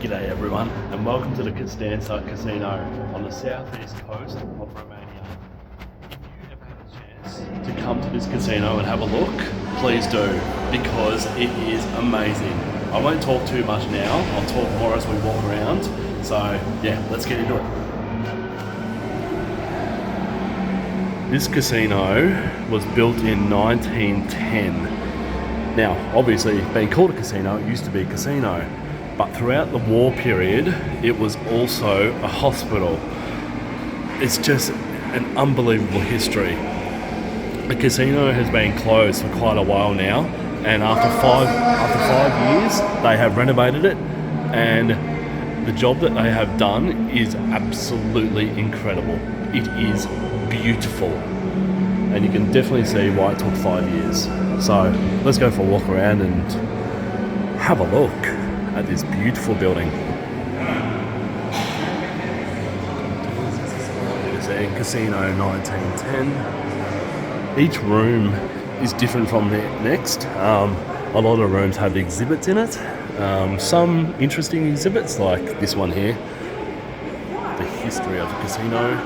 G'day everyone, and welcome to the Constanța Casino on the southeast coast of Romania. If you ever have a chance to come to this casino and have a look, please do, because it is amazing. I won't talk too much now, I'll talk more as we walk around, so yeah, let's get into it. This casino was built in 1910. Now, obviously, being called a casino, it used to be a casino. But throughout the war period, it was also a hospital. It's just an unbelievable history. The casino has been closed for quite a while now, and after five years, they have renovated it, and the job that they have done is absolutely incredible. It is beautiful, and you can definitely see why it took 5 years. So let's go for a walk around and have a look at this beautiful building. It's a Casino 1910. Each room is different from the next. A lot of rooms have exhibits in it. Some interesting exhibits like this one here, the history of the casino.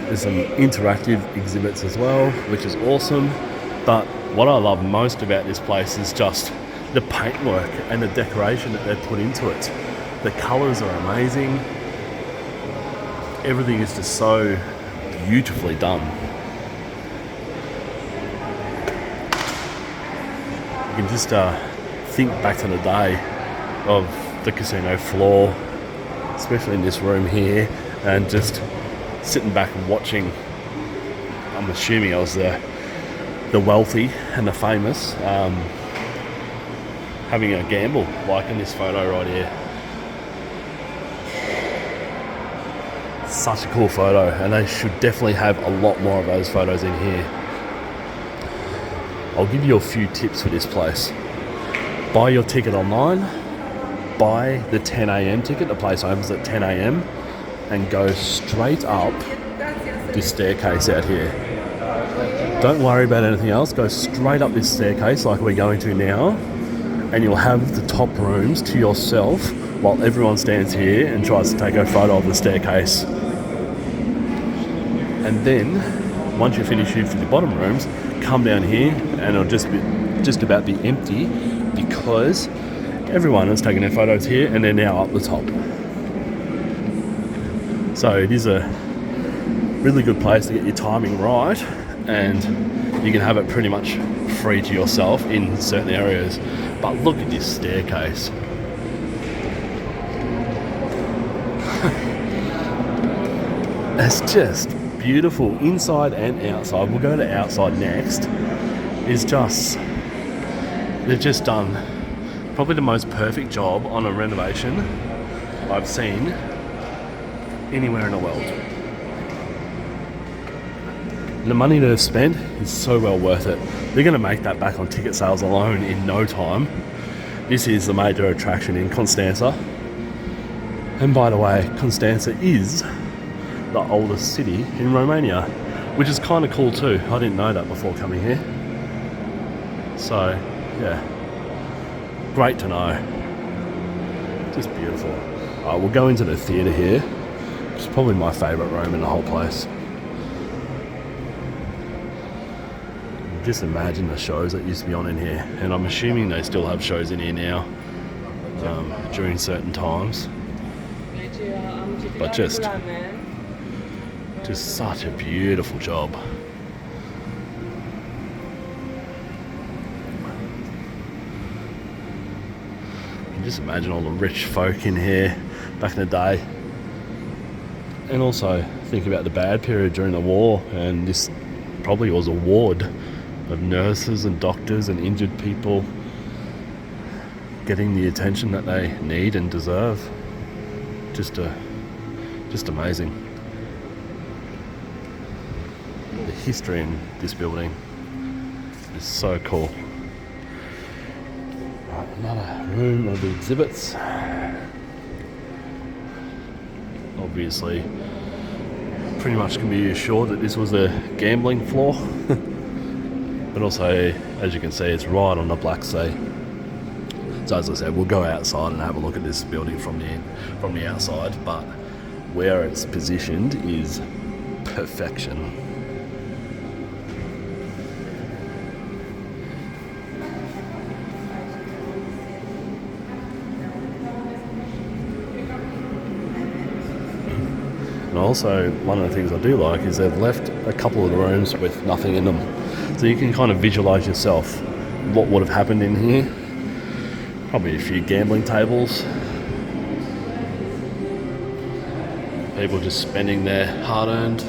There's some interactive exhibits as well, which is awesome. But what I love most about this place is just the paintwork and the decoration that they've put into it. The colours are amazing. Everything is just so beautifully done. You can just think back to the day of the casino floor, especially in this room here, and just sitting back and watching. I'm assuming I was the wealthy and the famous having a gamble, like in this photo right here. Such a cool photo, and they should definitely have a lot more of those photos in here. I'll give you a few tips for this place. Buy your ticket online, buy the 10 a.m. ticket, the place opens at 10 a.m. and go straight up this staircase out here. Don't worry about anything else, go straight up this staircase like we're going to now, and you'll have the top rooms to yourself while everyone stands here and tries to take a photo of the staircase. And then, once you finish shooting the bottom rooms, come down here and it'll just about be empty because everyone is taking their photos here and they're now up the top. So it is a really good place to get your timing right, and you can have it pretty much free to yourself in certain areas. But look at this staircase. It's just beautiful inside and outside. We'll go to outside next. They've just done probably the most perfect job on a renovation I've seen anywhere in the world. The money they've spent is so well worth it. They're going to make that back on ticket sales alone in no time. This is the major attraction in Constanța. And by the way, Constanța is the oldest city in Romania, which is kind of cool too. I didn't know that before coming here. So, yeah, great to know. Just beautiful. We'll go into the theatre here, which is probably my favourite room in the whole place. Just imagine the shows that used to be on in here, and I'm assuming they still have shows in here now during certain times. But just such a beautiful job. You can just imagine all the rich folk in here back in the day, and also think about the bad period during the war, and this probably was a ward of nurses and doctors and injured people getting the attention that they need and deserve. Just amazing. The history in this building is so cool. Right, another room of exhibits. Obviously, pretty much can be assured that this was a gambling floor. But also, as you can see, it's right on the Black Sea. So as I said, we'll go outside and have a look at this building from the outside, but where it's positioned is perfection. And also, one of the things I do like is they've left a couple of the rooms with nothing in them. So you can kind of visualise yourself what would have happened in here. Probably a few gambling tables. People just spending their hard-earned,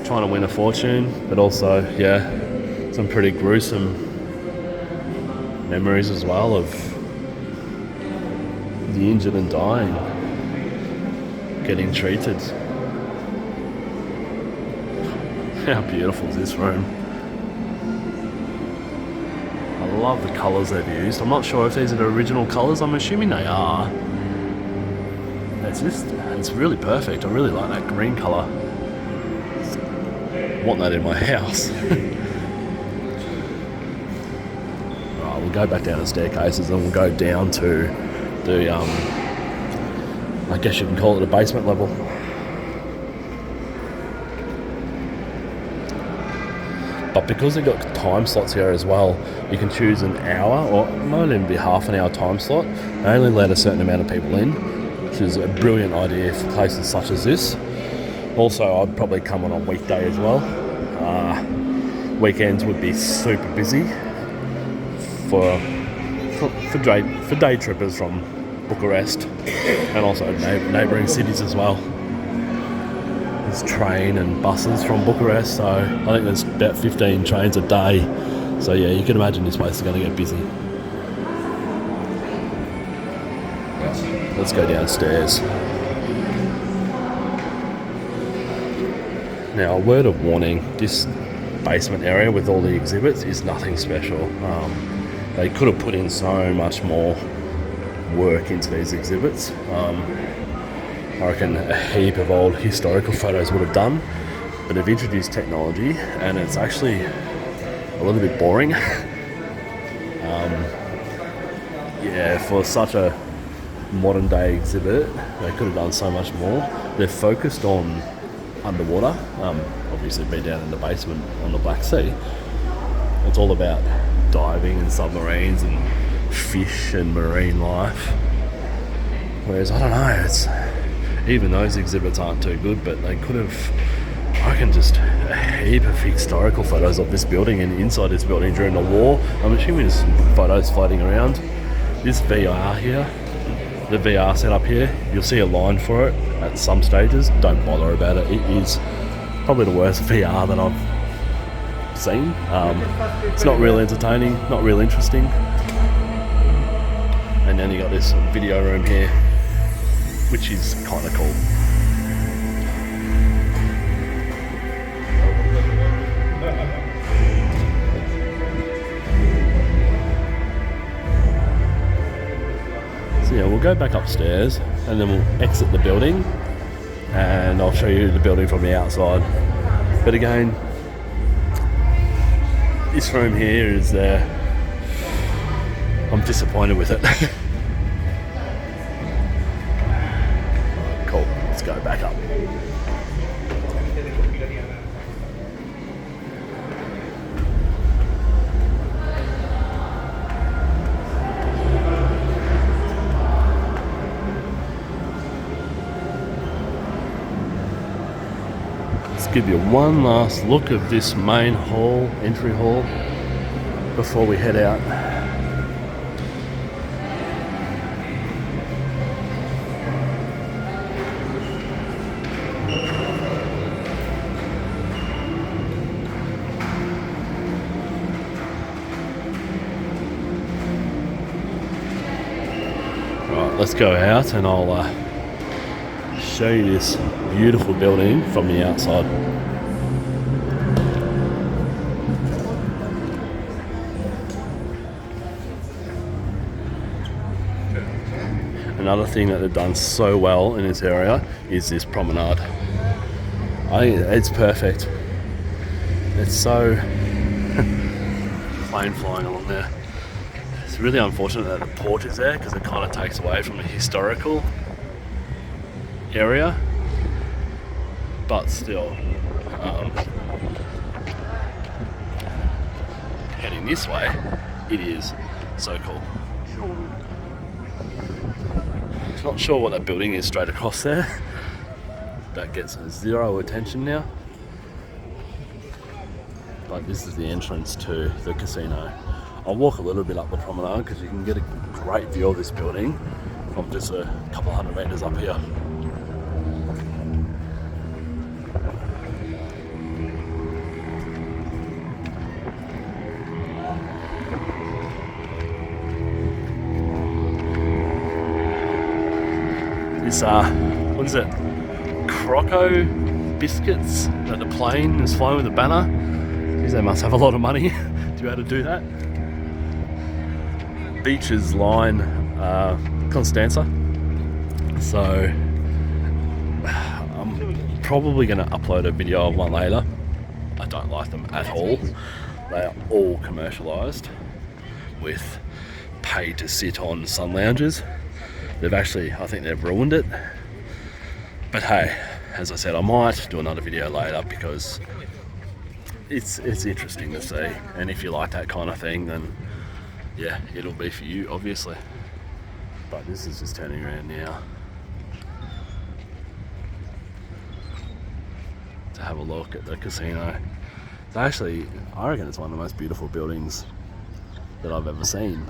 trying to win a fortune. But also, yeah, some pretty gruesome memories as well of the injured and dying getting treated. How beautiful is this room? I love the colours they've used. I'm not sure if these are the original colours. I'm assuming they are. It's really perfect. I really like that green colour. I want that in my house. Right, we'll go back down the staircases and we'll go down to the I guess you can call it a basement level. But because they've got time slots here as well, you can choose an hour, or it might even be half an hour time slot. They only let a certain amount of people in, which is a brilliant idea for places such as this. Also, I'd probably come on a weekday as well. Weekends would be super busy for day trippers from Bucharest and also neighbouring cities as well. There's train and buses from Bucharest, so I think there's about 15 trains a day. So yeah, you can imagine this place is going to get busy. Let's go downstairs. Now, a word of warning, this basement area with all the exhibits is nothing special. They could have put in so much more work into these exhibits. I reckon a heap of old historical photos would have done, but they've introduced technology and it's actually a little bit boring. Yeah, for such a modern day exhibit, they could have done so much more. They're focused on underwater, obviously be down in the basement on the Black Sea. It's all about diving and submarines and fish and marine life. Whereas, I don't know, even those exhibits aren't too good, but they could have, I reckon, just a heap of historical photos of this building and inside this building during the war. I'm assuming there's some photos floating around. This VR here, the VR setup here, you'll see a line for it at some stages. Don't bother about it. It is probably the worst VR that I've seen. It's not real entertaining, not real interesting. And then you got this video room here, which is kind of cool. So yeah, we'll go back upstairs and then we'll exit the building and I'll show you the building from the outside. But again, this room here is I'm disappointed with it. Cool, let's go back up. Let's give you one last look of this main hall, entry hall, before we head out. Let's go out and I'll show you this beautiful building from the outside. Another thing that they've done so well in this area is this promenade. I think it's perfect. It's so plane flying along there. It's It's really unfortunate that the port is there because it kind of takes away from a historical area, but still, heading this way, it is so cool. Not sure what that building is straight across there. That gets zero attention now. But this is the entrance to the casino. I'll walk a little bit up the promenade because you can get a great view of this building from just a couple hundred meters up here. This, what is it? Croco biscuits that the plane is flying with a banner. Jeez, they must have a lot of money to be able to do that. Beaches line Constanța. So I'm probably going to upload a video of one later. I don't like them at all. They are all commercialised with pay to sit on sun lounges. They've actually, I think they've ruined it. But hey, as I said, I might do another video later because it's interesting to see. And if you like that kind of thing, then yeah, it'll be for you, obviously. But this is just turning around now to have a look at the casino. It's actually, I reckon it's one of the most beautiful buildings that I've ever seen.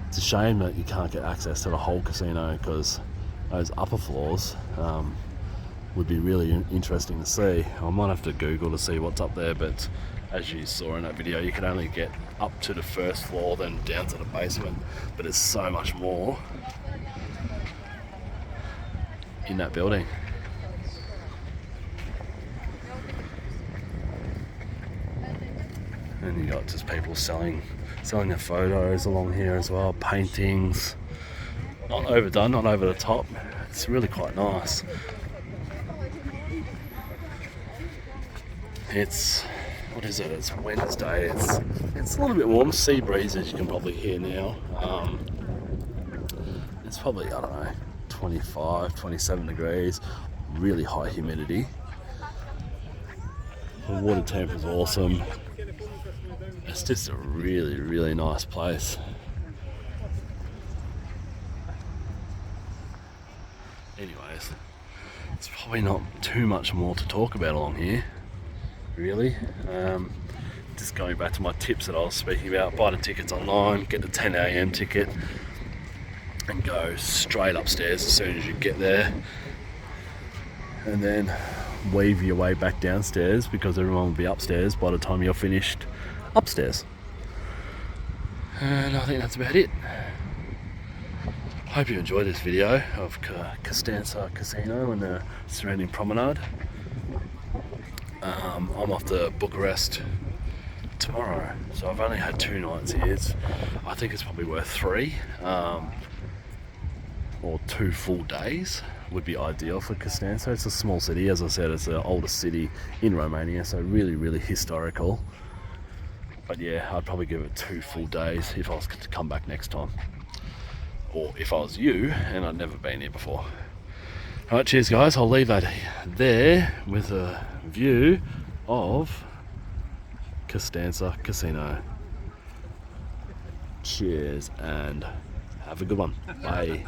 It's a shame that you can't get access to the whole casino because those upper floors would be really interesting to see. I might have to Google to see what's up there, but as you saw in that video, you can only get up to the first floor, then down to the basement. But there's so much more in that building. And you got just people selling their photos along here as well, paintings. Not overdone, not over the top. It's really quite nice. It's, what is it? It's Wednesday. It's a little bit warm. Sea breeze, as you can probably hear now. It's probably, I don't know, 25, 27 degrees. Really high humidity. The water temp is awesome. It's just a really, really nice place. Anyways, it's probably not too much more to talk about along here, really. Just going back to my tips that I was speaking about, buy the tickets online, get the 10 AM ticket, and go straight upstairs as soon as you get there. And then weave your way back downstairs because everyone will be upstairs by the time you're finished upstairs. And I think that's about it. Hope you enjoyed this video of Constanța Casino and the surrounding promenade. I'm off to Bucharest tomorrow, so I've only had 2 nights here. I think it's probably worth 3 or 2 full days would be ideal for Constanța. It's a small city, as I said, it's the oldest city in Romania, so really, really historical. But yeah, I'd probably give it 2 full days if I was to come back next time. Or if I was you and I'd never been here before. Alright, cheers guys, I'll leave that there with a view of Constanța Casino. Cheers and have a good one. Bye.